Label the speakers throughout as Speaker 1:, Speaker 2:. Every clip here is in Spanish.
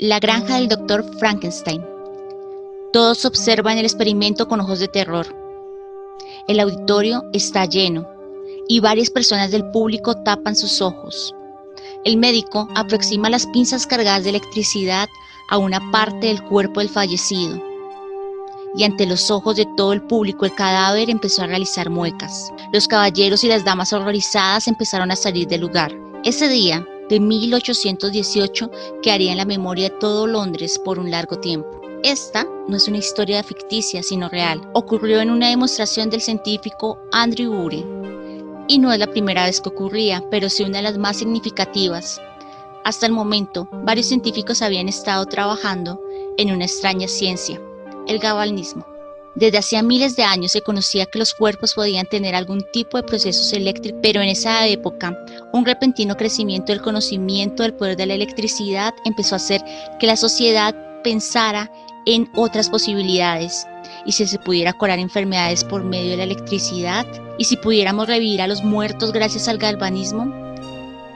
Speaker 1: La granja del Dr. Frankenstein. Todos observan el experimento con ojos de terror. El auditorio está lleno y varias personas del público tapan sus ojos. El médico aproxima las pinzas cargadas de electricidad a una parte del cuerpo del fallecido y ante los ojos de todo el público el cadáver empezó a realizar muecas. Los caballeros y las damas horrorizadas empezaron a salir del lugar. Ese día de 1818 quedaría en la memoria de todo Londres por un largo tiempo. Esta no es una historia ficticia, sino real. Ocurrió en una demostración del científico Andrew Urey. Y no es la primera vez que ocurría, pero sí una de las más significativas. Hasta el momento, varios científicos habían estado trabajando en una extraña ciencia, el galvanismo. Desde hacía miles de años se conocía que los cuerpos podían tener algún tipo de procesos eléctricos, pero en esa época, un repentino crecimiento del conocimiento del poder de la electricidad empezó a hacer que la sociedad pensara en otras posibilidades. Y si se pudiera curar enfermedades por medio de la electricidad, y si pudiéramos revivir a los muertos gracias al galvanismo,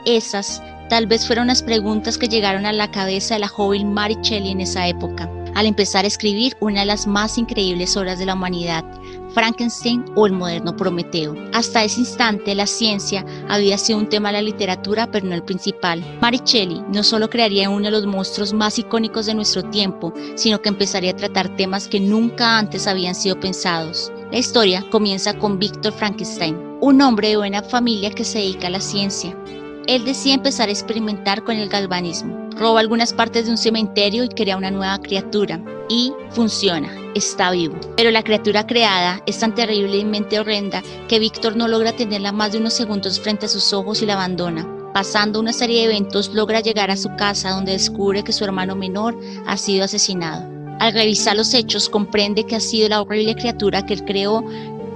Speaker 1: esas tal vez fueron las preguntas que llegaron a la cabeza de la joven Mary Shelley en esa época, al empezar a escribir una de las más increíbles obras de la humanidad, Frankenstein o el moderno Prometeo. Hasta ese instante la ciencia había sido un tema de la literatura, pero no el principal. Mary Shelley no solo crearía uno de los monstruos más icónicos de nuestro tiempo, sino que empezaría a tratar temas que nunca antes habían sido pensados. La historia comienza con Victor Frankenstein, un hombre de buena familia que se dedica a la ciencia. Él decide empezar a experimentar con el galvanismo. Roba algunas partes de un cementerio y crea una nueva criatura. Y funciona, está vivo. Pero la criatura creada es tan terriblemente horrenda que Víctor no logra tenerla más de unos segundos frente a sus ojos y la abandona. Pasando una serie de eventos, logra llegar a su casa donde descubre que su hermano menor ha sido asesinado. Al revisar los hechos, comprende que ha sido la horrible criatura que él creó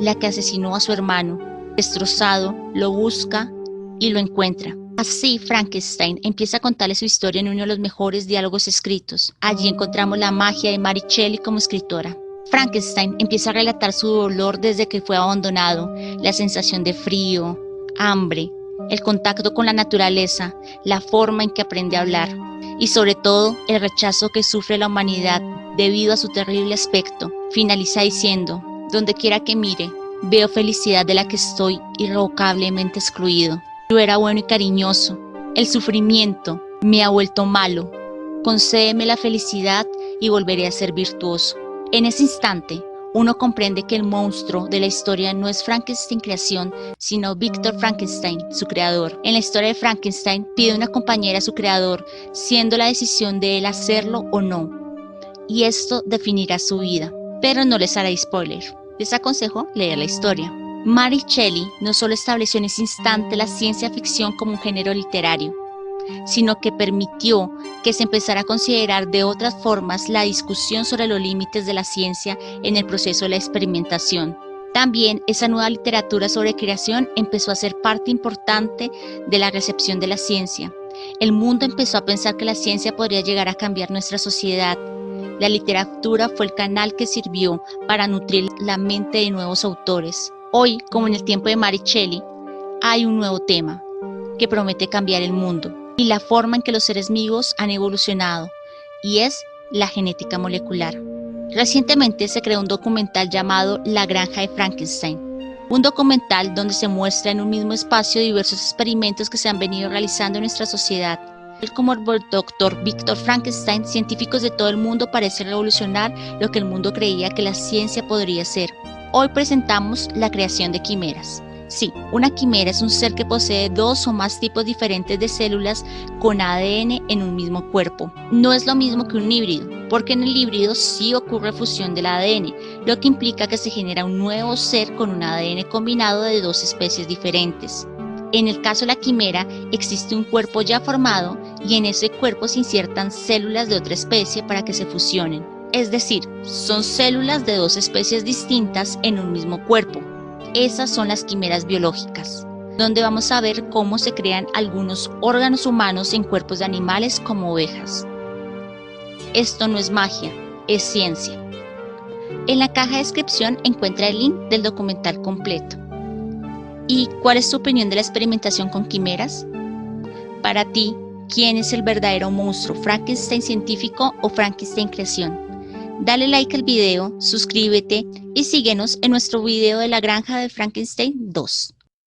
Speaker 1: la que asesinó a su hermano. Destrozado, lo busca y lo encuentra. Así, Frankenstein empieza a contarle su historia en uno de los mejores diálogos escritos. Allí encontramos la magia de Mary Shelley como escritora. Frankenstein empieza a relatar su dolor desde que fue abandonado, la sensación de frío, hambre, el contacto con la naturaleza, la forma en que aprende a hablar y sobre todo el rechazo que sufre la humanidad debido a su terrible aspecto. Finaliza diciendo: donde quiera que mire, veo felicidad de la que estoy irrevocablemente excluido. Yo era bueno y cariñoso. El sufrimiento me ha vuelto malo. Concédeme la felicidad y volveré a ser virtuoso. En ese instante, uno comprende que el monstruo de la historia no es Frankenstein creación, sino Victor Frankenstein, su creador. En la historia de Frankenstein, pide una compañera a su creador, siendo la decisión de él hacerlo o no. Y esto definirá su vida. Pero no les haré spoiler. Les aconsejo leer la historia. Mary Shelley no solo estableció en ese instante la ciencia ficción como un género literario, sino que permitió que se empezara a considerar de otras formas la discusión sobre los límites de la ciencia en el proceso de la experimentación. También esa nueva literatura sobre creación empezó a ser parte importante de la recepción de la ciencia. El mundo empezó a pensar que la ciencia podría llegar a cambiar nuestra sociedad. La literatura fue el canal que sirvió para nutrir la mente de nuevos autores. Hoy, como en el tiempo de Mary Shelley, hay un nuevo tema que promete cambiar el mundo y la forma en que los seres vivos han evolucionado, y es la genética molecular. Recientemente se creó un documental llamado La granja de Frankenstein, un documental donde se muestra en un mismo espacio diversos experimentos que se han venido realizando en nuestra sociedad. Como el Dr. Victor Frankenstein, científicos de todo el mundo parecen revolucionar lo que el mundo creía que la ciencia podría ser. Hoy presentamos la creación de quimeras. Sí, una quimera es un ser que posee dos o más tipos diferentes de células con ADN en un mismo cuerpo. No es lo mismo que un híbrido, porque en el híbrido sí ocurre fusión del ADN, lo que implica que se genera un nuevo ser con un ADN combinado de dos especies diferentes. En el caso de la quimera, existe un cuerpo ya formado y en ese cuerpo se insertan células de otra especie para que se fusionen. Es decir, son células de dos especies distintas en un mismo cuerpo. Esas son las quimeras biológicas, donde vamos a ver cómo se crean algunos órganos humanos en cuerpos de animales como ovejas. Esto no es magia, es ciencia. En la caja de descripción encuentra el link del documental completo. ¿Y cuál es tu opinión de la experimentación con quimeras? Para ti, quién es el verdadero monstruo, Frankenstein científico o Frankenstein creación. Dale like al video, suscríbete y síguenos en nuestro video de la granja de Frankenstein 2.